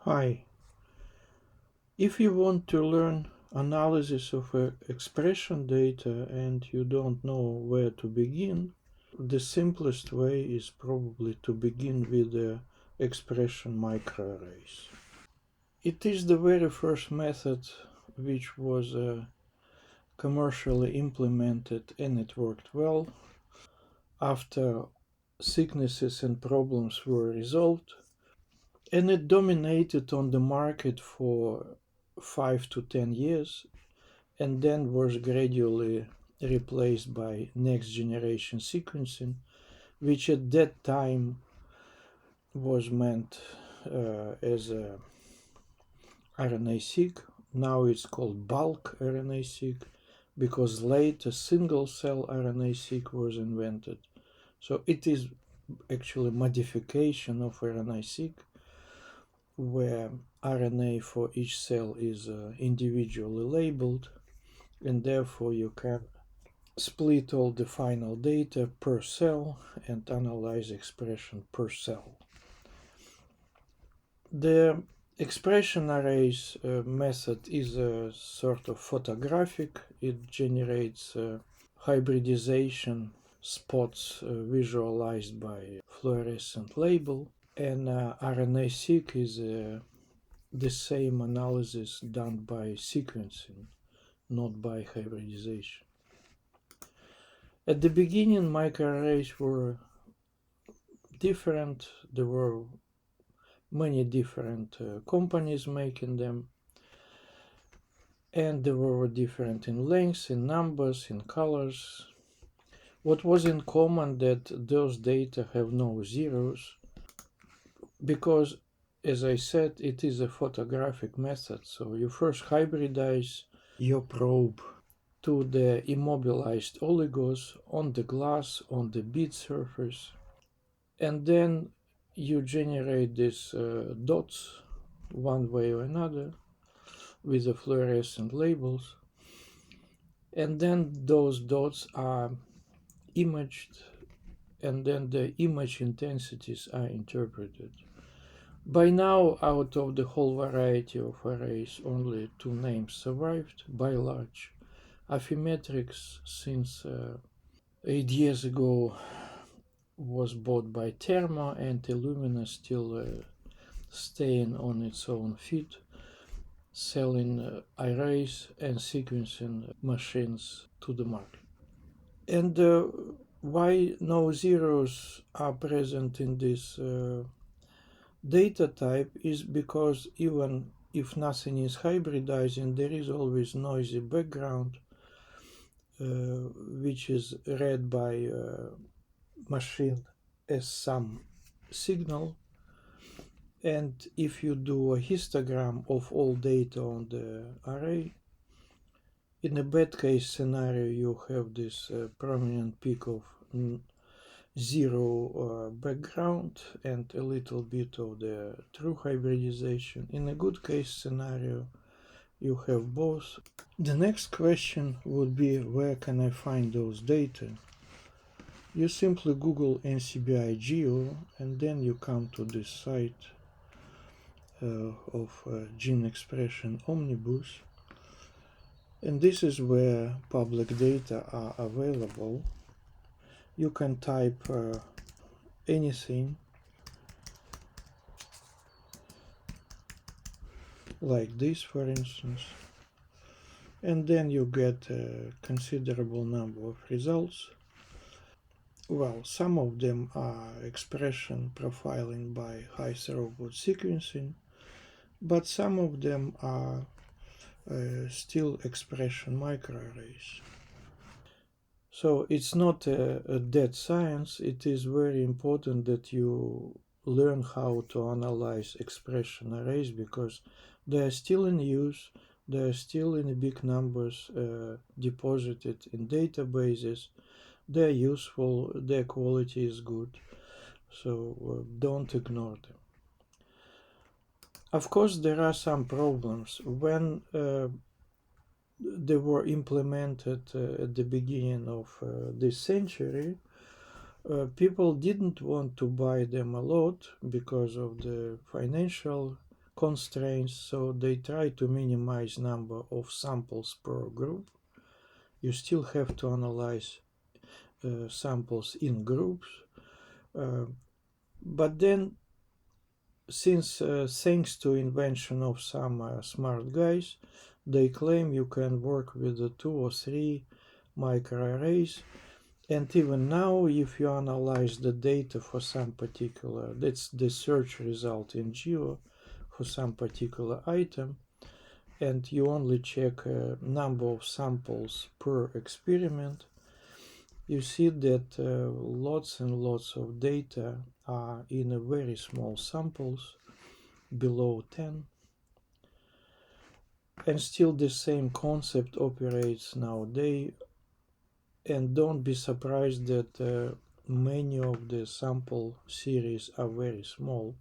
Hi. If you want to learn analysis of expression data and you don't know where to begin, the simplest way is probably to begin with the expression microarrays. It is the very first method which was commercially implemented and it worked well. After sicknesses and problems were resolved, and it dominated on the market for 5 to 10 years and then was gradually replaced by next generation sequencing, which at that time was meant as a RNA-seq. Now it's called bulk RNA-seq because later single-cell RNA-seq was invented. So it is actually modification of RNA-seq where RNA for each cell is individually labeled, and therefore you can split all the final data per cell and analyze expression per cell. The expression arrays method is a sort of photographic. It generates hybridization spots visualized by fluorescent label, and RNA-seq is the same analysis done by sequencing, not by hybridization. At the beginning, microarrays were different. There were many different companies making them, and they were different in length, in numbers, in colors. What was in common that those data have no zeros, because, as I said, it is a photographic method. So you first hybridize your probe to the immobilized oligos on the glass, on the bead surface, and then you generate these dots one way or another with the fluorescent labels, and then those dots are imaged, and then the image intensities are interpreted. By now, out of the whole variety of arrays, only two names survived, by large. Affymetrix, since 8 years ago, was bought by Thermo, and Illumina still staying on its own feet, selling arrays and sequencing machines to the market. And why no zeros are present in this data type is because even if nothing is hybridizing, there is always noisy background which is read by machine as some signal, and if you do a histogram of all data on the array, in a bad case scenario you have this prominent peak of zero background and a little bit of the true hybridization. In a good case scenario you have both. The next question would be, where can I find those data? You simply Google NCBI GEO and then you come to this site of Gene Expression Omnibus, and this is where public data are available. You can type anything like this, for instance, and then you get a considerable number of results. Well, some of them are expression profiling by high throughput sequencing, but some of them are still expression microarrays. So it's not a dead science. It is very important that you learn how to analyze expression arrays because they are still in use, they are still in big numbers deposited in databases, they are useful, their quality is good, so don't ignore them. Of course, there are some problems. When they were implemented at the beginning of this century, people didn't want to buy them a lot because of the financial constraints, so they try to minimize number of samples per group. You still have to analyze samples in groups, but then, since thanks to invention of some smart guys, they claim you can work with the 2 or 3 microarrays. And even now, if you analyze the data for some particular, that's the search result in GEO for some particular item, and you only check a number of samples per experiment, you see that lots and lots of data are in a very small samples, below 10. And still the same concept operates nowadays. And don't be surprised that many of the sample series are very small.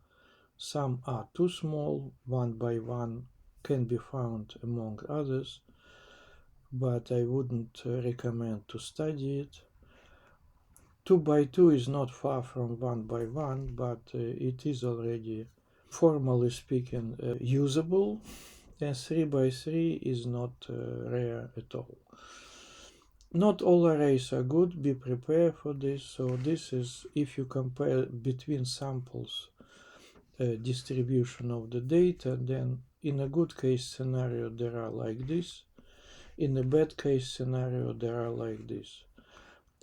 Some are too small, one by one can be found among others, but I wouldn't recommend to study it. 2 by 2 is not far from 1 by 1, but it is already, formally speaking, usable, and 3 by 3 is not rare at all. Not all arrays are good, be prepared for this. So this is, if you compare between samples distribution of the data, then in a good case scenario there are like this. In a bad case scenario there are like this.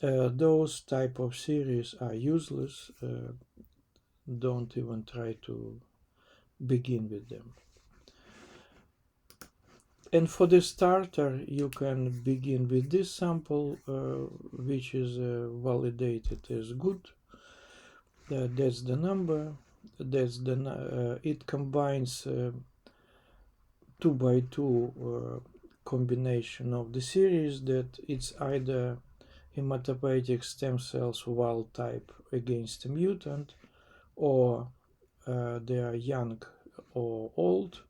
Those type of series are useless. Don't even try to begin with them. And for the starter, you can begin with this sample, which is validated as good. That's the number. That's the. It combines 2 by 2 combination of the series, that it's either hematopoietic stem cells wild type against a mutant, or they are young or old,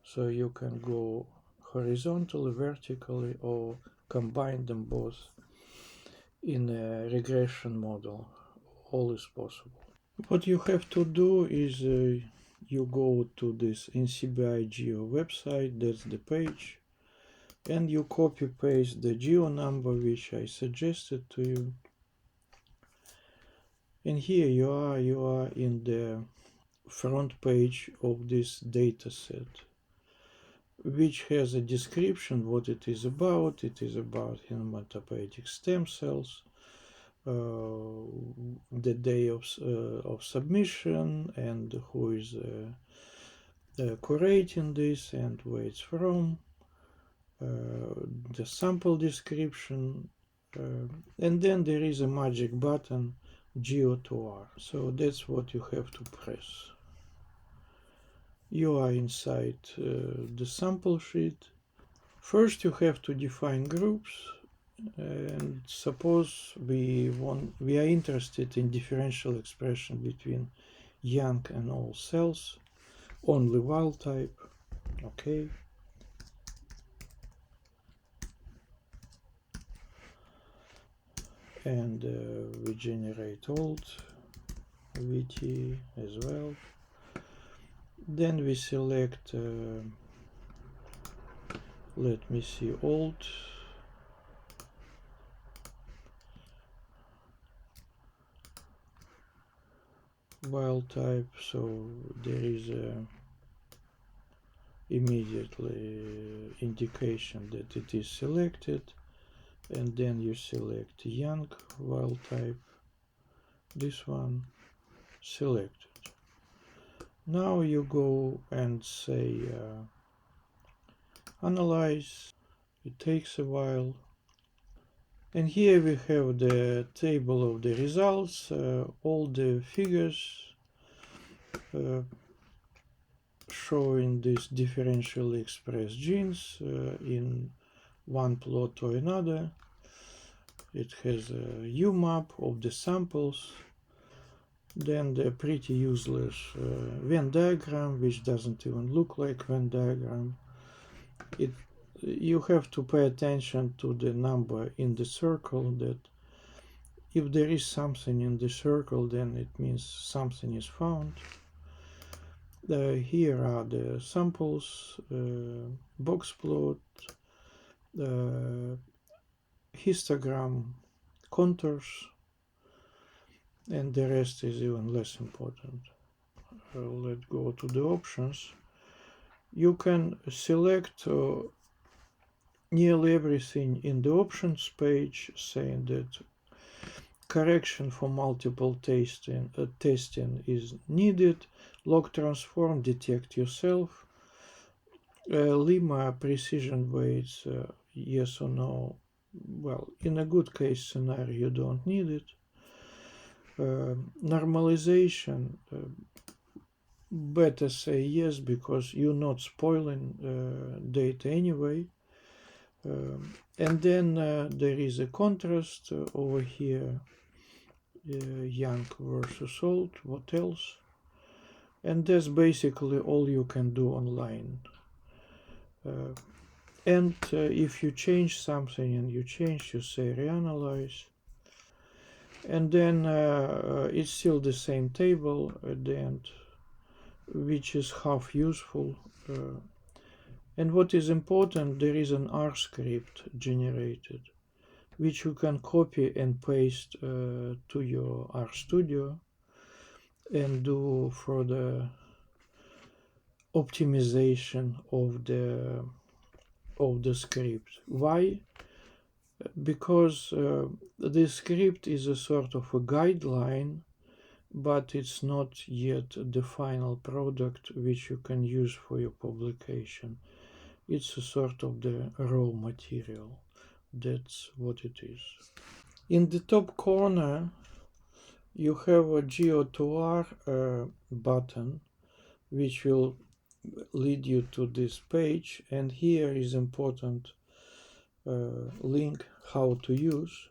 so you can go horizontally, vertically, or combine them both in a regression model. All is possible. What you have to do is you go to this NCBI GEO website, that's the page, and you copy paste the GEO number which I suggested to you. And here you are in the front page of this data set, which has a description what it is about. It is about hematopoietic stem cells, the day of submission, and who is curating this and where it's from, the sample description, and then there is a magic button, GEO2R. So that's what you have to press. You are inside the sample sheet. First you have to define groups, and suppose we are interested in differential expression between young and old cells, only wild type. Okay. And we generate old VT as well. Then we select, let me see, old, wild type, so there is immediately indication that it is selected, and then you select young wild type, this one, selected. Now you go and say Analyze. It takes a while. And here we have the table of the results, all the figures showing these differentially expressed genes in one plot or another. It has a UMAP of the samples. Then the pretty useless Venn diagram, which doesn't even look like Venn diagram. You have to pay attention to the number in the circle, that if there is something in the circle, then it means something is found. Here are the samples, box plot, histogram, contours, and the rest is even less important. Let's go to the options. You can select nearly everything in the options page, saying that correction for multiple testing is needed, log transform, detect yourself, lemma precision weights, yes or no. Well, in a good case scenario you don't need it. Normalization, better say yes, because you're not spoiling data anyway. And then there is a contrast over here, young versus old, what else? And that's basically all you can do online. And if you change something and you say reanalyze, and then it's still the same table at the end, which is half useful. And what is important, there is an R script generated, which you can copy and paste to your RStudio and do further optimization of the script. Why? Because this script is a sort of a guideline, but it's not yet the final product which you can use for your publication. It's a sort of the raw material. That's what it is. In the top corner you have a GEO to R button, which will lead you to this page, and here is important link how to use,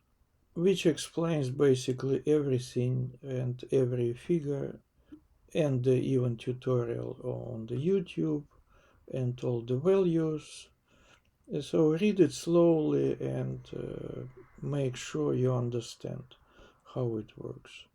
which explains basically everything and every figure, and even tutorial on the YouTube and all the values. So read it slowly and make sure you understand how it works.